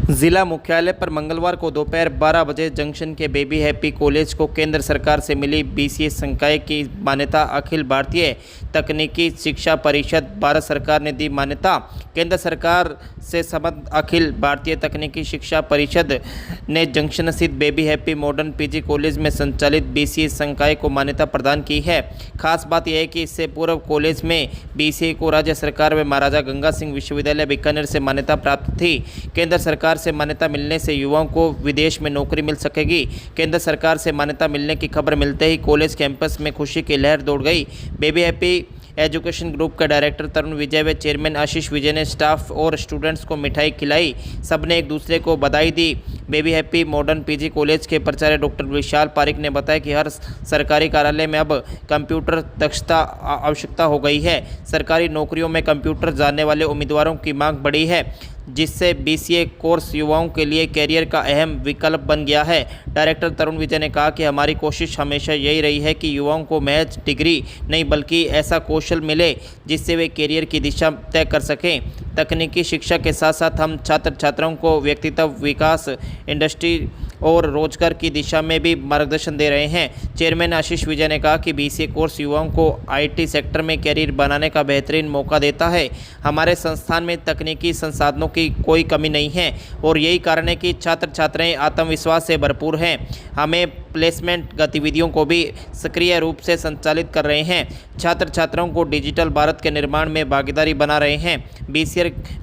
जिला मुख्यालय पर मंगलवार को दोपहर 12 बजे जंक्शन के बेबी हैप्पी कॉलेज को केंद्र सरकार से मिली बीसीए संकाय की मान्यता। अखिल भारतीय तकनीकी शिक्षा परिषद भारत सरकार ने दी मान्यता। केंद्र सरकार से संबद्ध अखिल भारतीय तकनीकी शिक्षा परिषद ने जंक्शन स्थित baby happy modern PG college में संचालित बीसीए संकाय को मान्यता प्रदान की है। खास बात यह है कि इससे पूर्व कॉलेज में बीसीए को राज्य सरकार व महाराजा गंगा सिंह विश्वविद्यालय बीकानेर से मान्यता प्राप्त थी। केंद्र सरकार से मान्यता मिलने से युवाओं को विदेश में नौकरी मिल सकेगी। केंद्र सरकार से मान्यता मिलने की खबर मिलते ही कॉलेज कैंपस में खुशी की लहर दौड़ गई। बेबी हैप्पी एजुकेशन ग्रुप के डायरेक्टर तरुण विजय व चेयरमैन आशीष विजय ने स्टाफ और स्टूडेंट्स को मिठाई खिलाई। सबने एक दूसरे को बधाई दी। Baby happy modern PG college के प्राचार्य डॉक्टर विशाल पारिक ने बताया कि हर सरकारी कार्यालय में अब कंप्यूटर दक्षता आवश्यकता हो गई है। सरकारी नौकरियों में कंप्यूटर जानने वाले उम्मीदवारों की मांग बढ़ी है, जिससे बीसीए कोर्स युवाओं के लिए कैरियर का अहम विकल्प बन गया है। डायरेक्टर तरुण विजय ने कहा कि हमारी कोशिश हमेशा यही रही है कि युवाओं को महज डिग्री नहीं बल्कि ऐसा कौशल मिले जिससे वे कैरियर की दिशा तय कर सकें। तकनीकी शिक्षा के साथ साथ हम छात्र छात्राओं को व्यक्तित्व विकास, इंडस्ट्री और रोजगार की दिशा में भी मार्गदर्शन दे रहे हैं। चेयरमैन आशीष विजय ने कहा कि बीसीए कोर्स युवाओं को आईटी सेक्टर में कैरियर बनाने का बेहतरीन मौका देता है। हमारे संस्थान में तकनीकी संसाधनों की कोई कमी नहीं है और यही कारण है कि छात्र छात्राएं आत्मविश्वास से भरपूर हैं। हमें प्लेसमेंट गतिविधियों को भी सक्रिय रूप से संचालित कर रहे हैं। छात्र छात्राओं को डिजिटल भारत के निर्माण में भागीदारी बना रहे हैं।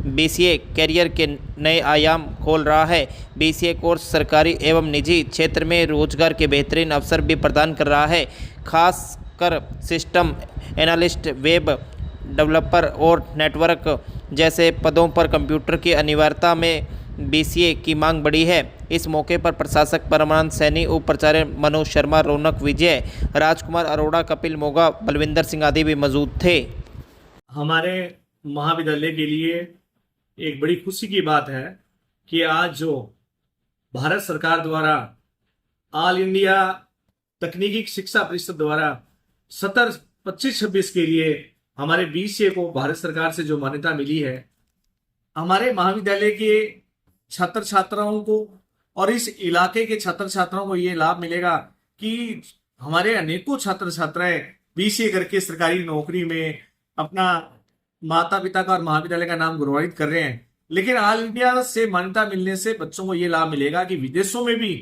बीसीए कैरियर के नए आयाम खोल रहा है। बीसीए कोर्स सरकारी एवं निजी क्षेत्र में रोजगार के बेहतरीन अवसर भी प्रदान कर रहा है। खासकर सिस्टम एनालिस्ट, वेब डेवलपर और नेटवर्क जैसे पदों पर कंप्यूटर की अनिवार्यता में बीसीए की मांग बढ़ी है। इस मौके पर प्रशासक परमानंद सैनी, उप प्राचार्य मनोज शर्मा, रौनक विजय, राजकुमार अरोड़ा, कपिल मोगा, बलविंदर सिंह आदि भी मौजूद थे। हमारे महाविद्यालय के लिए एक बड़ी खुशी की बात है कि आज जो भारत सरकार द्वारा ऑल इंडिया तकनीकी शिक्षा परिषद द्वारा 25-26 के लिए हमारे बीसीए को भारत सरकार से जो मान्यता मिली है, हमारे महाविद्यालय के छात्र छात्राओं को और इस इलाके के छात्र छात्राओं को ये लाभ मिलेगा कि हमारे अनेकों छात्र छात्राएं बीसीए करके सरकारी नौकरी में अपना माता पिता का और महाविद्यालय का नाम गौरवान्वित कर रहे हैं। लेकिन ऑल इंडिया से मान्यता मिलने से बच्चों को ये लाभ मिलेगा कि विदेशों में भी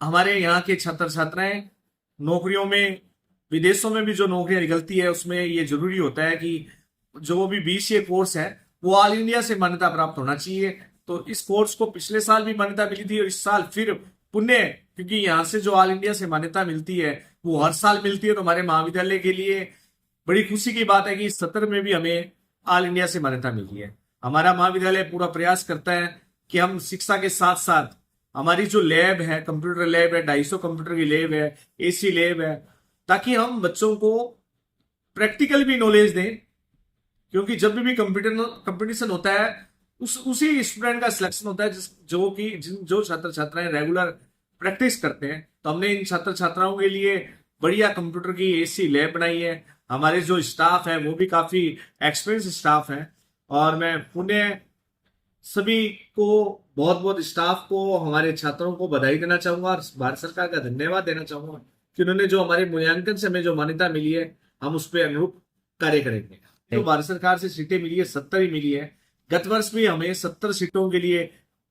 हमारे यहाँ के छात्र छात्राएं नौकरियों में, विदेशों में भी जो नौकरियां निकलती है उसमें ये जरूरी होता है कि जो भी बीसीए कोर्स है वो ऑल इंडिया से मान्यता प्राप्त होना चाहिए। तो इस कोर्स को पिछले साल भी मान्यता मिली थी और इस साल फिर पुण्य, क्योंकि यहाँ से जो ऑल इंडिया से मान्यता मिलती है वो हर साल मिलती है, तो हमारे महाविद्यालय के लिए बड़ी खुशी की बात है कि इस सत्र में भी हमें ऑल इंडिया से मान्यता मिली है। हमारा महाविद्यालय पूरा प्रयास करता है कि हम शिक्षा के साथ साथ हमारी जो लैब है, कंप्यूटर लैब है, 250 कंप्यूटर की लैब है, एसी लैब है, ताकि हम बच्चों को प्रैक्टिकल भी नॉलेज दें। क्योंकि जब भी कंपटीशन होता है उसी स्टूडेंट का सिलेक्शन होता है जो छात्र छात्राएं रेगुलर प्रैक्टिस करते हैं। तो हमने इन छात्र छात्राओं के लिए बढ़िया कंप्यूटर की एसी लैब बनाई है। हमारे जो स्टाफ है वो भी काफी एक्सपीरियंस स्टाफ है और मैं पुनः सभी को बहुत बहुत स्टाफ को, हमारे छात्रों को बधाई देना चाहूंगा और भारत सरकार का धन्यवाद देना चाहूंगा कि उन्होंने जो हमारे मूल्यांकन से हमें जो मान्यता मिली है हम उस पर अनुरूप कार्य करेंगे। तो भारत सरकार से सीटें मिली है, 70 ही मिली है। गत वर्ष भी हमें 70 सीटों के लिए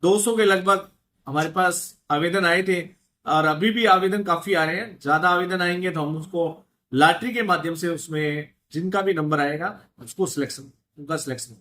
200 के लगभग हमारे पास आवेदन आए थे और अभी भी आवेदन काफी आ रहे हैं। ज्यादा आवेदन आएंगे तो हम उसको लॉटरी के माध्यम से उसमें जिनका भी नंबर आएगा उनका सिलेक्शन